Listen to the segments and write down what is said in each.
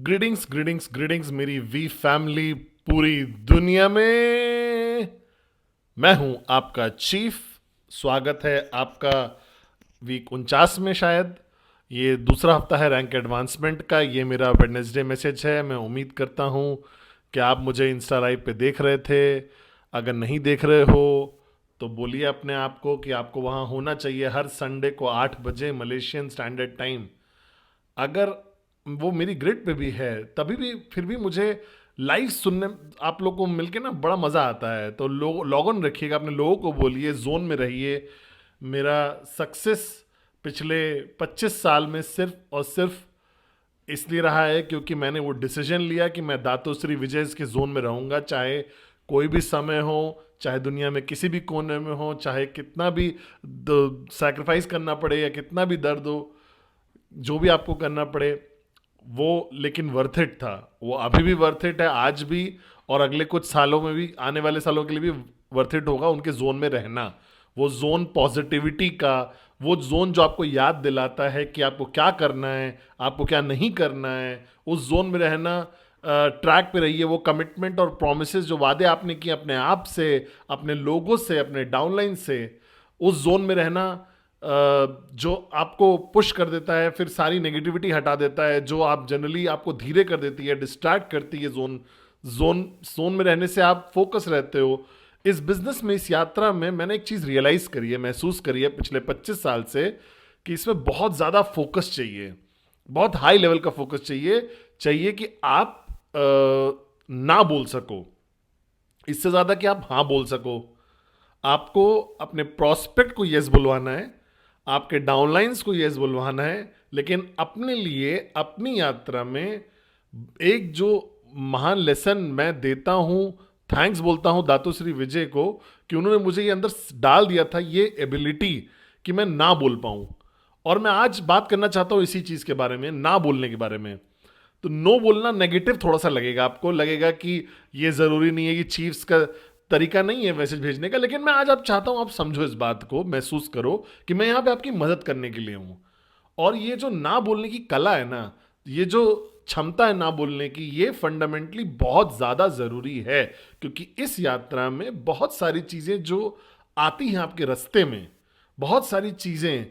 Greetings greetings greetings मेरी we family पूरी दुनिया में। मैं हूं आपका चीफ। स्वागत है आपका वीक 49 में। शायद ये दूसरा हफ्ता है रैंक एडवांसमेंट का। ये मेरा वेडनेसडे मैसेज है। मैं उम्मीद करता हूं कि आप मुझे इंस्टा लाइव पे देख रहे थे। अगर नहीं देख रहे हो तो बोलिए अपने आप को कि आपको वहां होना चाहिए हर संडे को 8 बजे मलेशियन स्टैंडर्ड टाइम। अगर वो मेरी ग्रिड पे भी है तभी भी फिर भी मुझे लाइव सुनने आप लोग को मिलके ना बड़ा मज़ा आता है। तो लॉग ऑन रखिएगा, अपने लोगों को बोलिए, जोन में रहिए। मेरा सक्सेस पिछले 25 साल में सिर्फ और सिर्फ इसलिए रहा है क्योंकि मैंने वो डिसीजन लिया कि मैं दातोश्री विजय के जोन में रहूंगा, चाहे कोई भी समय हो, चाहे दुनिया में किसी भी कोने में हो, चाहे कितना भी सैक्रिफाइस करना पड़े या कितना भी दर्द हो, जो भी आपको करना पड़े वो लेकिन वर्थ इट था। वो अभी भी वर्थ इट है, आज भी, और अगले कुछ सालों में भी, आने वाले सालों के लिए भी वर्थ इट होगा उनके जोन में रहना। वो जोन पॉजिटिविटी का, वो जोन जो आपको याद दिलाता है कि आपको क्या करना है, आपको क्या नहीं करना है, उस जोन में रहना। ट्रैक पे रहिए। वो कमिटमेंट और प्रोमिसेस जो वादे आपने किए अपने आप से, अपने लोगों से, अपने डाउनलाइन से, उस जोन में रहना जो आपको पुश कर देता है, फिर सारी नेगेटिविटी हटा देता है, जो आप जनरली आपको धीरे कर देती है, डिस्ट्रैक्ट करती है। जोन जोन जोन में रहने से आप फोकस रहते हो। इस बिजनेस में, इस यात्रा में मैंने एक चीज़ रियलाइज़ करी है, महसूस करी है पिछले 25 साल से, कि इसमें बहुत ज़्यादा फोकस चाहिए, बहुत हाई लेवल का फोकस चाहिए कि आप ना बोल सको, इससे ज़्यादा कि आप हाँ बोल सको। आपको अपने प्रोस्पेक्ट को यस बुलवाना है, आपके डाउनलाइंस को यस बुलवाना है, लेकिन अपने लिए अपनी यात्रा में एक जो महान लेसन मैं देता हूं, थैंक्स बोलता हूं दातोश्री विजय को कि उन्होंने मुझे ये अंदर डाल दिया था, ये एबिलिटी कि मैं ना बोल पाऊं। और मैं आज बात करना चाहता हूं इसी चीज के बारे में, ना बोलने के बारे में। तो नो बोलना नेगेटिव थोड़ा सा लगेगा, आपको लगेगा कि ये जरूरी नहीं है, कि चीफ्स का तरीका नहीं है मैसेज भेजने का। लेकिन मैं आज आप चाहता हूं आप समझो इस बात को, महसूस करो कि मैं यहां पे आपकी मदद करने के लिए हूं। और ये जो ना बोलने की कला है ना, ये जो क्षमता है ना बोलने की, ये फंडामेंटली बहुत ज्यादा जरूरी है। क्योंकि इस यात्रा में बहुत सारी चीजें जो आती हैं आपके रास्ते में, बहुत सारी चीजें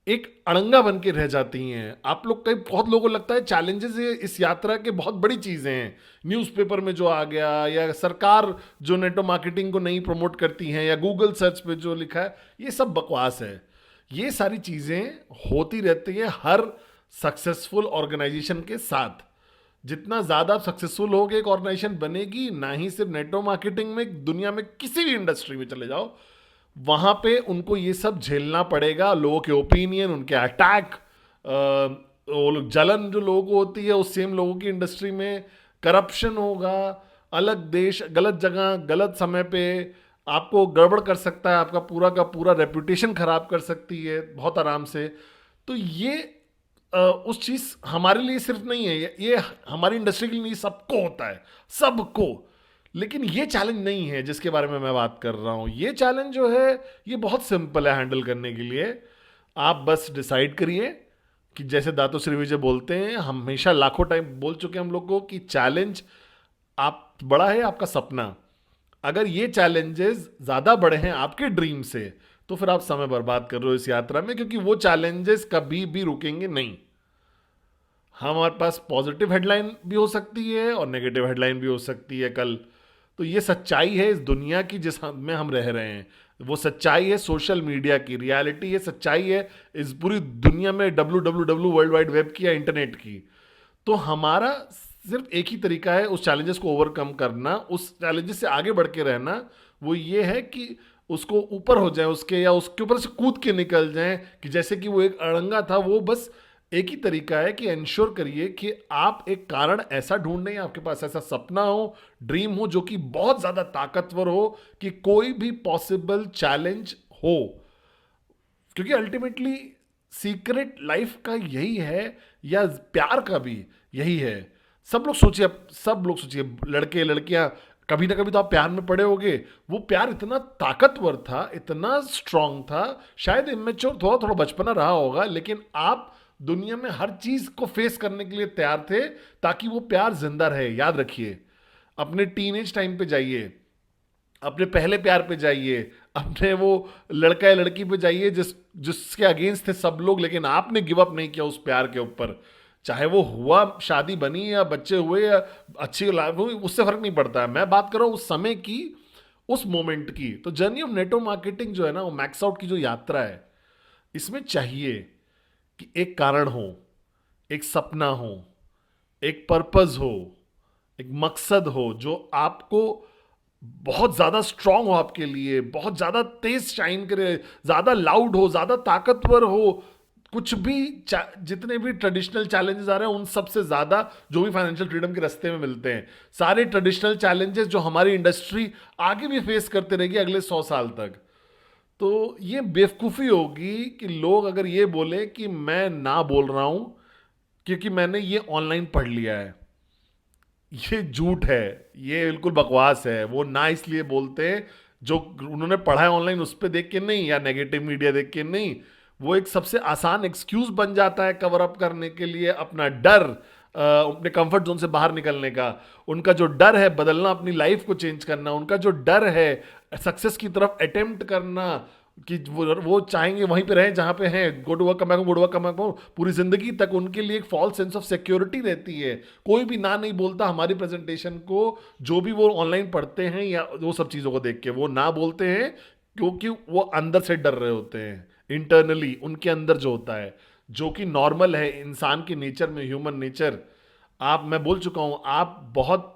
एक अड़ंगा बन के रह जाती हैं। आप लोग, कई बहुत लोगों को लगता है चैलेंजेस इस यात्रा के बहुत बड़ी चीज़ें हैं, न्यूज़पेपर में जो आ गया, या सरकार जो नेटो मार्केटिंग को नहीं प्रमोट करती हैं, या गूगल सर्च पे जो लिखा है, ये सब बकवास है। ये सारी चीज़ें होती रहती हैं हर सक्सेसफुल ऑर्गेनाइजेशन के साथ। जितना ज़्यादा सक्सेसफुल होगे एक ऑर्गेनाइजेशन बनेगी, ना ही सिर्फ नेटो मार्केटिंग में, दुनिया में किसी भी इंडस्ट्री में चले जाओ, वहां पे उनको ये सब झेलना पड़ेगा। लोगों के ओपिनियन, उनके अटैक, वो लोग जलन जो लोगों को होती है उस सेम लोगों की इंडस्ट्री में, करप्शन होगा, अलग देश गलत जगह गलत समय पे आपको गड़बड़ कर सकता है, आपका पूरा का पूरा रेपुटेशन खराब कर सकती है बहुत आराम से। तो ये उस चीज़ हमारे लिए सिर्फ नहीं है, ये हमारी इंडस्ट्री के लिए नहीं, सबको होता है, सबको। लेकिन ये चैलेंज नहीं है जिसके बारे में मैं बात कर रहा हूं। ये चैलेंज जो है ये बहुत सिंपल है हैंडल करने के लिए। आप बस डिसाइड करिए कि जैसे दातोश्री विजय बोलते हैं, हमेशा लाखों टाइम बोल चुके हैं हम लोग को, कि चैलेंज आप बड़ा है आपका सपना। अगर ये चैलेंजेस ज्यादा बड़े हैं आपके ड्रीम से, तो फिर आप समय बर्बाद कर रहे हो इस यात्रा में, क्योंकि वो चैलेंजेस कभी भी रुकेंगे नहीं। हमारे पास पॉजिटिव हेडलाइन भी हो सकती है और नेगेटिव हेडलाइन भी हो सकती है कल। तो ये सच्चाई है इस दुनिया की जिस में हम रह रहे हैं। वो सच्चाई है सोशल मीडिया की, रियलिटी है, सच्चाई है इस पूरी दुनिया में, WWW वर्ल्ड वाइड वेब की या इंटरनेट की। तो हमारा सिर्फ एक ही तरीका है उस चैलेंजेस को ओवरकम करना, उस चैलेंजेस से आगे बढ़ के रहना। वो ये है कि उसको ऊपर हो जाए उसके, या उसके ऊपर से कूद के निकल जाएं, कि जैसे कि वो एक अड़ंगा था। वो बस एक ही तरीका है कि इंश्योर करिए कि आप एक कारण ऐसा ढूंढें, आपके पास ऐसा सपना हो, ड्रीम हो, जो कि बहुत ज्यादा ताकतवर हो, कि कोई भी पॉसिबल चैलेंज हो। क्योंकि अल्टीमेटली सीक्रेट लाइफ का यही है, या प्यार का भी यही है। सब लोग सोचिए, सब लोग सोचिए, लड़के लड़कियां, कभी ना कभी तो आप प्यार में पड़े होगे। वो प्यार इतना ताकतवर था, इतना स्ट्रांग था, शायद इमेच्योर थोड़ा थोड़ा बचपना रहा होगा, लेकिन आप दुनिया में हर चीज को फेस करने के लिए तैयार थे ताकि वो प्यार जिंदा रहे। याद रखिए, अपने टीनेज टाइम पे जाइए, अपने पहले प्यार पे जाइए, अपने वो लड़का या लड़की पे जाइए जिसके अगेंस्ट थे सब लोग, लेकिन आपने गिव अप नहीं किया उस प्यार के ऊपर। चाहे वो हुआ, शादी बनी या बच्चे हुए या अच्छी लाइफ हुई, उससे फर्क नहीं पड़ता है। मैं बात कर रहा हूँ उस समय की, उस मोमेंट की। तो जर्नी ऑफ नेटवर्क मार्केटिंग जो है ना, वो मैक्स आउट की जो यात्रा है, इसमें चाहिए कि एक कारण हो, एक सपना हो, एक पर्पस हो, एक मकसद हो जो आपको बहुत ज्यादा स्ट्रांग हो, आपके लिए बहुत ज्यादा तेज शाइन करे, ज्यादा लाउड हो, ज्यादा ताकतवर हो। कुछ भी जितने भी ट्रेडिशनल चैलेंजेस आ रहे हैं उन सबसे ज्यादा जो भी फाइनेंशियल फ्रीडम के रास्ते में मिलते हैं, सारे ट्रेडिशनल चैलेंजेस जो हमारी इंडस्ट्री आगे भी फेस करते रहेगी अगले 100 साल तक। तो ये बेवकूफ़ी होगी कि लोग अगर ये बोले कि मैं ना बोल रहा हूं क्योंकि मैंने ये ऑनलाइन पढ़ लिया है। ये झूठ है, ये बिल्कुल बकवास है। वो ना इसलिए बोलते हैं जो उन्होंने पढ़ा है ऑनलाइन उस पर देख के नहीं, या नेगेटिव मीडिया देख के नहीं। वो एक सबसे आसान एक्सक्यूज बन जाता है कवर अप करने के लिए अपना डर, अपने कंफर्ट जोन से बाहर निकलने का। उनका जो डर है बदलना, अपनी लाइफ को चेंज करना, उनका जो डर है सक्सेस की तरफ अटेम्प्ट करना, कि वो चाहेंगे वहीं पे रहें जहां पे हैं, go to work, come back home, go to work, come back home, पूरी जिंदगी तक उनके लिए एक फॉल्स सेंस ऑफ सिक्योरिटी रहती है। कोई भी ना नहीं बोलता हमारी प्रेजेंटेशन को, जो भी वो ऑनलाइन पढ़ते हैं या वो सब चीज़ों को देख के वो ना बोलते हैं, क्योंकि वो अंदर से डर रहे होते हैं। इंटरनली उनके अंदर जो होता है, जो कि नॉर्मल है इंसान के नेचर में, ह्यूमन नेचर। मैं बोल चुका हूं, आप बहुत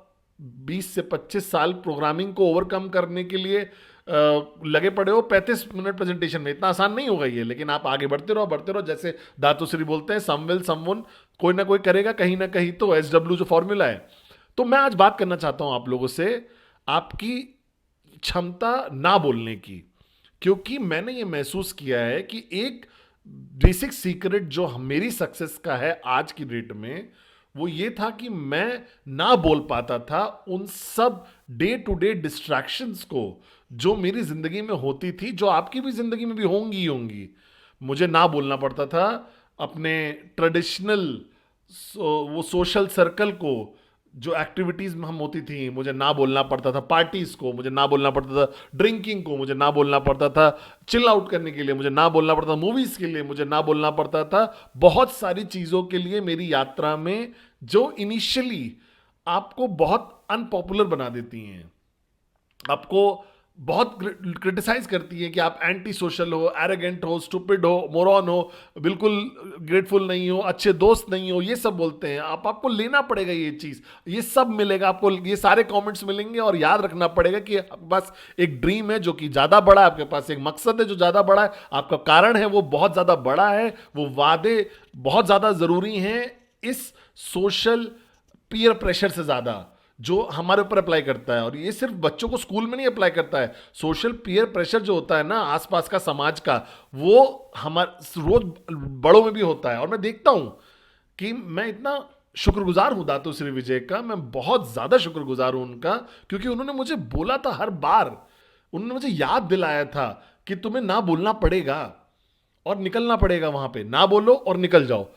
20 से 25 साल प्रोग्रामिंग को ओवरकम करने के लिए लगे पड़े हो। 35 मिनट प्रेजेंटेशन में इतना आसान नहीं होगा ये, लेकिन आप आगे बढ़ते रहो। जैसे दातुश्री बोलते हैं, सम विल समवन, कोई ना कोई करेगा कहीं ना कहीं। तो SW जो फॉर्मूला है। तो मैं आज बात करना चाहता हूं आप लोगों से आपकी क्षमता ना बोलने की, क्योंकि मैंने ये महसूस किया है कि एक बेसिक सीक्रेट जो मेरी सक्सेस का है आज की डेट में, वो ये था कि मैं ना बोल पाता था उन सब डे टू डे डिस्ट्रैक्शंस को जो मेरी जिंदगी में होती थी, जो आपकी भी जिंदगी में भी होंगी ही होंगी। मुझे ना बोलना पड़ता था अपने ट्रेडिशनल वो सोशल सर्कल को, जो एक्टिविटीज में हम होती थी मुझे ना बोलना पड़ता था। पार्टीज को मुझे ना बोलना पड़ता था, ड्रिंकिंग को मुझे ना बोलना पड़ता था, चिल आउट करने के लिए मुझे ना बोलना पड़ता था, मूवीज के लिए मुझे ना बोलना पड़ता था। बहुत सारी चीजों के लिए मेरी यात्रा में, जो इनिशियली आपको बहुत अनपॉपुलर बना देती हैं, आपको बहुत क्रिटिसाइज करती है कि आप एंटी सोशल हो, एरोगेंट हो, स्टूपिड हो, मोरॉन हो, बिल्कुल ग्रेटफुल नहीं हो, अच्छे दोस्त नहीं हो, ये सब बोलते हैं। आपको लेना पड़ेगा ये चीज़, ये सब मिलेगा आपको, ये सारे कमेंट्स मिलेंगे। और याद रखना पड़ेगा कि आपके पास एक ड्रीम है जो कि ज़्यादा बड़ा है, आपके पास एक मकसद है जो ज़्यादा बड़ा है, आपका कारण है वो बहुत ज़्यादा बड़ा है, वो वादे बहुत ज़्यादा ज़रूरी हैं इस सोशल पीयर प्रेशर से ज़्यादा जो हमारे ऊपर अप्लाई करता है। और ये सिर्फ बच्चों को स्कूल में नहीं अप्लाई करता है, सोशल पीयर प्रेशर जो होता है ना आसपास का, समाज का, वो हमारे रोज बड़ों में भी होता है। और मैं देखता हूं कि मैं इतना शुक्रगुजार हूं दातुश्री विजय का, मैं बहुत ज्यादा शुक्रगुजार हूं उनका, क्योंकि उन्होंने मुझे बोला था हर बार, उन्होंने मुझे याद दिलाया था कि तुम्हें ना बोलना पड़ेगा और निकलना पड़ेगा वहां पे, ना बोलो और निकल जाओ।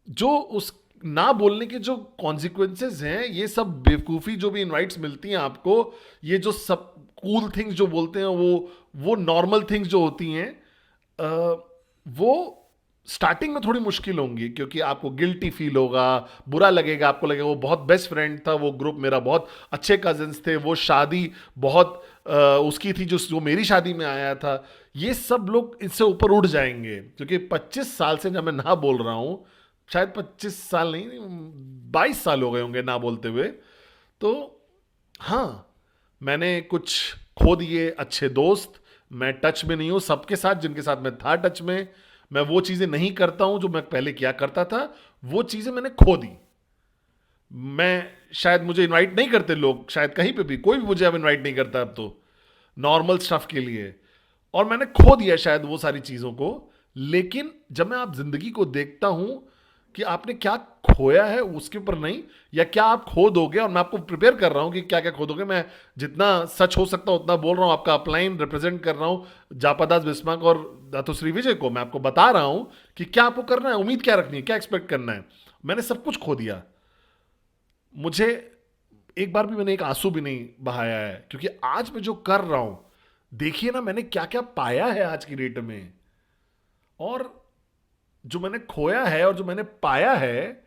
जो उस ना बोलने के जो कॉन्सिक्वेंसेज हैं, ये सब बेवकूफ़ी जो भी इनवाइट्स मिलती हैं आपको, ये जो सब कूल थिंग्स जो बोलते हैं, वो नॉर्मल थिंग्स जो होती हैं, वो स्टार्टिंग में थोड़ी मुश्किल होंगी, क्योंकि आपको गिल्टी फील होगा, बुरा लगेगा, आपको लगेगा वो बहुत बेस्ट फ्रेंड था, वो ग्रुप मेरा बहुत अच्छे कजिन्स थे, वो शादी बहुत उसकी थी जो मेरी शादी में आया था। ये सब लोग इससे ऊपर उठ जाएंगे, क्योंकि 25 साल से जब मैं ना बोल रहा हूँ, शायद 25 साल नहीं, 22 साल हो गए होंगे ना बोलते हुए। तो हाँ, मैंने कुछ खो दिए अच्छे दोस्त, मैं टच में नहीं हूँ सबके साथ जिनके साथ मैं था टच में, मैं वो चीज़ें नहीं करता हूँ जो मैं पहले किया करता था, वो चीज़ें मैंने खो दी। मैं शायद, मुझे इनवाइट नहीं करते लोग, शायद कहीं पे भी कोई भी मुझे अब इनवाइट नहीं करता अब तो, नॉर्मल स्टफ के लिए। और मैंने खो दिया शायद वो सारी चीज़ों को। लेकिन जब मैं आप जिंदगी को देखता हूँ कि आपने क्या खोया है उसके ऊपर नहीं, या क्या आप खो दोगे, और मैं आपको प्रिपेयर कर रहा हूं कि क्या क्या खो दोगे। मैं जितना सच हो सकता उतना बोल रहा हूं, आपका अपलाइन रिप्रेजेंट कर रहा हूं जापादास बिस्मार्क और दातोश्री विजय को। मैं आपको बता रहा हूं कि क्या आपको करना है, उम्मीद क्या रखनी है, क्या एक्सपेक्ट करना है। मैंने सब कुछ खो दिया, मुझे एक बार भी मैंने एक आंसू भी नहीं बहाया है, क्योंकि आज मैं जो कर रहा हूं, देखिए ना मैंने क्या क्या पाया है आज की डेट में। और जो मैंने खोया है और जो मैंने पाया है,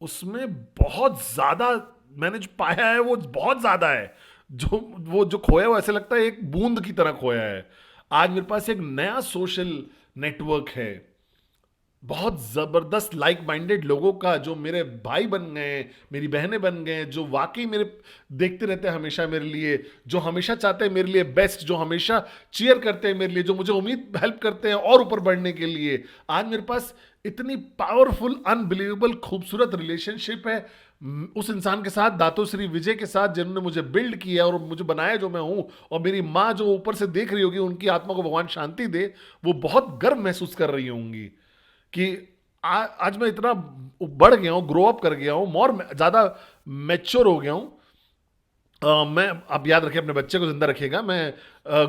उसमें बहुत ज्यादा, मैंने जो पाया है वो बहुत ज्यादा है। जो वो जो खोया है वो ऐसे लगता है एक बूंद की तरह खोया है। आज मेरे पास एक नया सोशल नेटवर्क है, बहुत जबरदस्त लाइक माइंडेड लोगों का, जो मेरे भाई बन गए, मेरी बहनें बन गए, जो वाकई मेरे देखते रहते हैं हमेशा मेरे लिए, जो हमेशा चाहते हैं मेरे लिए बेस्ट, जो हमेशा चीयर करते हैं मेरे लिए, जो मुझे उम्मीद हेल्प करते हैं और ऊपर बढ़ने के लिए। आज मेरे पास इतनी पावरफुल अनबिलीवेबल खूबसूरत रिलेशनशिप है उस इंसान के साथ, दातोश्री विजय के साथ, जिन्होंने मुझे बिल्ड किया और मुझे बनाया जो मैं हूं। और मेरी माँ जो ऊपर से देख रही होगी, उनकी आत्मा को भगवान शांति दे, वो बहुत गर्व महसूस कर रही होंगी कि आज मैं इतना बढ़ गया हूं, ग्रो अप कर गया हूं, और ज्यादा मैच्योर हो गया हूं। मैं, आप याद रखिए, अपने बच्चे को जिंदा रखिएगा, मैं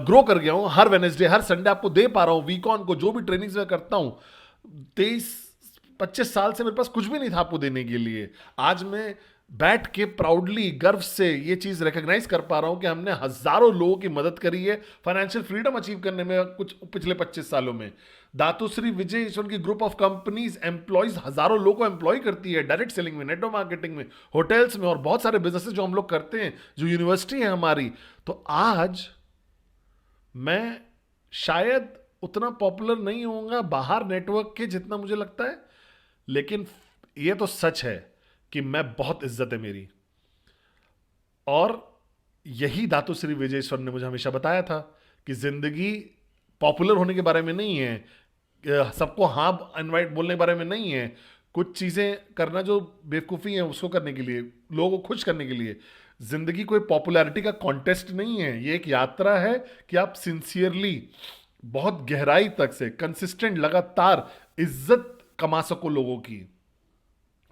ग्रो कर गया हूं। हर वेनेसडे हर संडे आपको दे पा रहा हूं, वीक ऑन को जो भी ट्रेनिंग्स मैं करता हूं। 23-25 साल से मेरे पास कुछ भी नहीं था आपको देने के लिए। आज मैं बैठ के प्राउडली गर्व से ये चीज रिकॉग्नाइज कर पा रहा हूं कि हमने हजारों लोगों की मदद करी है फाइनेंशियल फ्रीडम अचीव करने में कुछ पिछले 25 सालों में। दातोश्री विजय ईश्वर की ग्रुप ऑफ कंपनीज एम्प्लॉयज हजारों लोगों को एम्प्लॉय करती है, डायरेक्ट सेलिंग में, नेटवर्क मार्केटिंग में, होटल्स में, और बहुत सारे बिजनेसेस जो हम लोग करते हैं, जो यूनिवर्सिटी है हमारी। तो आज मैं शायद उतना पॉपुलर नहीं होऊंगा बाहर नेटवर्क के जितना मुझे लगता है, लेकिन ये तो सच है कि मैं बहुत इज्जत है मेरी। और यही दातोश्री विजयेश्वर ने मुझे हमेशा बताया था कि जिंदगी पॉपुलर होने के बारे में नहीं है, सबको हाँ इनवाइट बोलने के बारे में नहीं है, कुछ चीजें करना जो बेवकूफ़ी है उसको करने के लिए, लोगों को खुश करने के लिए। जिंदगी कोई पॉपुलैरिटी का कॉन्टेस्ट नहीं है, ये एक यात्रा है कि आप सिंसियरली बहुत गहराई तक से कंसिस्टेंट लगातार इज्जत कमा सको लोगों की।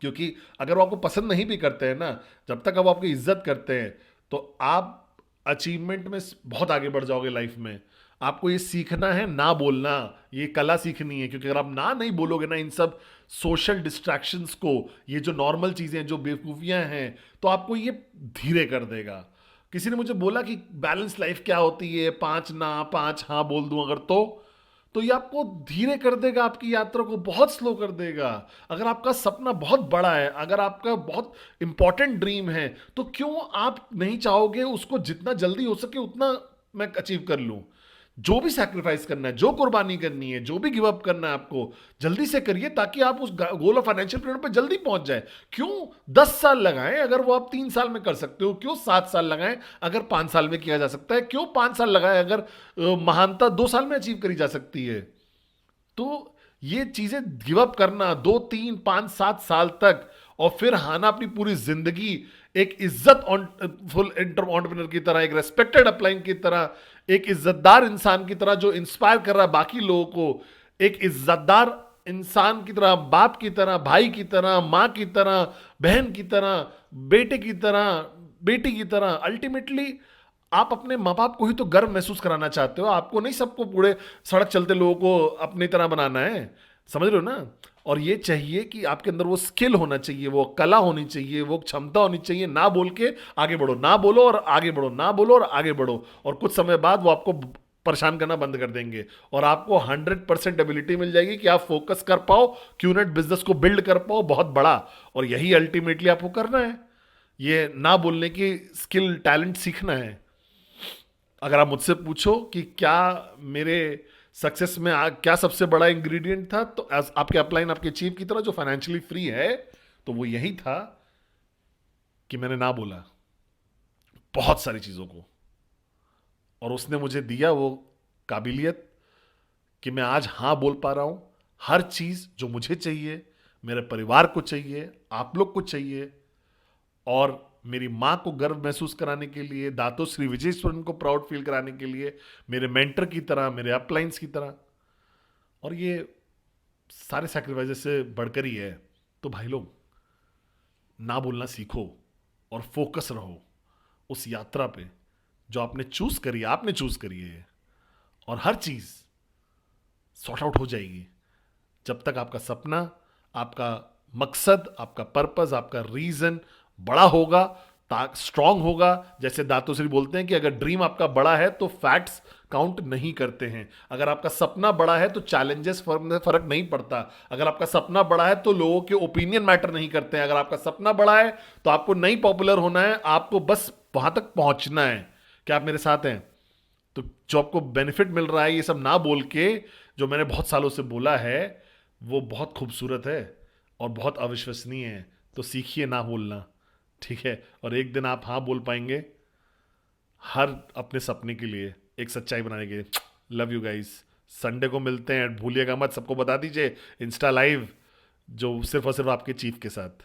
क्योंकि अगर वो आपको पसंद नहीं भी करते हैं ना, जब तक अब आपकी इज्जत करते हैं, तो आप अचीवमेंट में बहुत आगे बढ़ जाओगे लाइफ में। आपको ये सीखना है ना बोलना, ये कला सीखनी है, क्योंकि अगर आप ना नहीं बोलोगे ना इन सब सोशल डिस्ट्रैक्शंस को, ये जो नॉर्मल चीजें हैं, जो बेवकूफियां हैं, तो आपको ये धीरे कर देगा। किसी ने मुझे बोला कि बैलेंस लाइफ क्या होती है, 5 ना 5 हाँ बोल दूं अगर, तो ये आपको धीरे कर देगा, आपकी यात्रा को बहुत स्लो कर देगा। अगर आपका सपना बहुत बड़ा है, अगर आपका बहुत इंपॉर्टेंट ड्रीम है, तो क्यों आप नहीं चाहोगे उसको जितना जल्दी हो सके उतना मैं अचीव कर लूं। जो भी सैक्रिफाइस करना है, जो कुर्बानी करनी है, जो भी गिव अप करना है, आपको जल्दी से करिए, ताकि आप उस गोल ऑफ फाइनेंशियल फ्रीडम पे जल्दी पहुंच जाए। क्यों 10 साल लगाएं अगर वो आप 3 साल में कर सकते हो? क्यों 7 साल लगाएं अगर 5 साल में किया जा सकता है? क्यों 5 साल लगाएं अगर महानता 2 साल में अचीव करी जा सकती है? तो ये चीजें गिव अप करना 2, 3, 5, 7 साल तक, और फिर हाना अपनी पूरी जिंदगी एक इज्जत फुल एंटरप्रेन्योर की तरह, एक रेस्पेक्टेड अपलाइन की तरह, एक इज्जतदार इंसान की तरह जो इंस्पायर कर रहा है बाकी लोगों को, एक इज्जतदार इंसान की तरह, बाप की तरह, भाई की तरह, माँ की तरह, बहन की तरह, बेटे की तरह, बेटी की तरह। अल्टीमेटली आप अपने माँ बाप को ही तो गर्व महसूस कराना चाहते हो, आपको नहीं सबको पूरे सड़क चलते लोगों को अपनी तरह बनाना है। समझ रहे हो ना? और ये चाहिए कि आपके अंदर वो स्किल होना चाहिए, वो कला होनी चाहिए, वो क्षमता होनी चाहिए, ना बोल के आगे बढ़ो, ना बोलो और आगे बढ़ो, ना बोलो और आगे बढ़ो। और कुछ समय बाद वो आपको परेशान करना बंद कर देंगे, और आपको 100% एबिलिटी मिल जाएगी कि आप फोकस कर पाओ, क्यूनेट बिजनेस को बिल्ड कर पाओ बहुत बड़ा। और यही अल्टीमेटली आपको करना है, ये ना बोलने की स्किल, टैलेंट सीखना है। अगर आप मुझसे पूछो कि क्या मेरे सक्सेस में क्या सबसे बड़ा इंग्रेडिएंट था, तो आपके अपलाइन, आपके चीफ की तरह जो फाइनेंशियली फ्री है, तो वो यही था कि मैंने ना बोला बहुत सारी चीजों को, और उसने मुझे दिया वो काबिलियत कि मैं आज हाँ बोल पा रहा हूं। हर चीज जो मुझे चाहिए, मेरे परिवार को चाहिए, आप लोग को चाहिए, और मेरी माँ को गर्व महसूस कराने के लिए, दातोश्री विजयेश्वरन को प्राउड फील कराने के लिए, मेरे मेंटर की तरह, मेरे अपलाइंस की तरह। और ये सारे सैक्रिफाइसेस से बढ़कर ही है। तो भाई लोग, ना बोलना सीखो और फोकस रहो उस यात्रा पे जो आपने चूज करी है, और हर चीज सॉर्ट आउट हो जाएगी जब तक आपका सपना, आपका मकसद, आपका पर्पस, आपका रीजन बड़ा होगा, स्ट्रांग होगा। जैसे दातोश्री बोलते हैं कि अगर ड्रीम आपका बड़ा है तो फैक्ट्स काउंट नहीं करते हैं। अगर आपका सपना बड़ा है तो चैलेंजेस फर्क नहीं पड़ता। अगर आपका सपना बड़ा है तो लोगों के ओपिनियन मैटर नहीं करते हैं। अगर आपका सपना बड़ा है तो आपको नहीं पॉपुलर होना है, आपको बस वहां तक पहुंचना है। क्या आप मेरे साथ हैं? तो जो आपको बेनिफिट मिल रहा है ये सब ना बोल के, जो मैंने बहुत सालों से बोला है, वो बहुत खूबसूरत है और बहुत अविश्वसनीय है। तो सीखिए ना बोलना, ठीक है? और एक दिन आप हाँ बोल पाएंगे हर अपने सपने के लिए, एक सच्चाई बनाने के लिए। Love you guys. संडे को मिलते हैं, भूलिएगा मत, सबको बता दीजिए इंस्टा लाइव जो सिर्फ और सिर्फ आपके चीफ के साथ।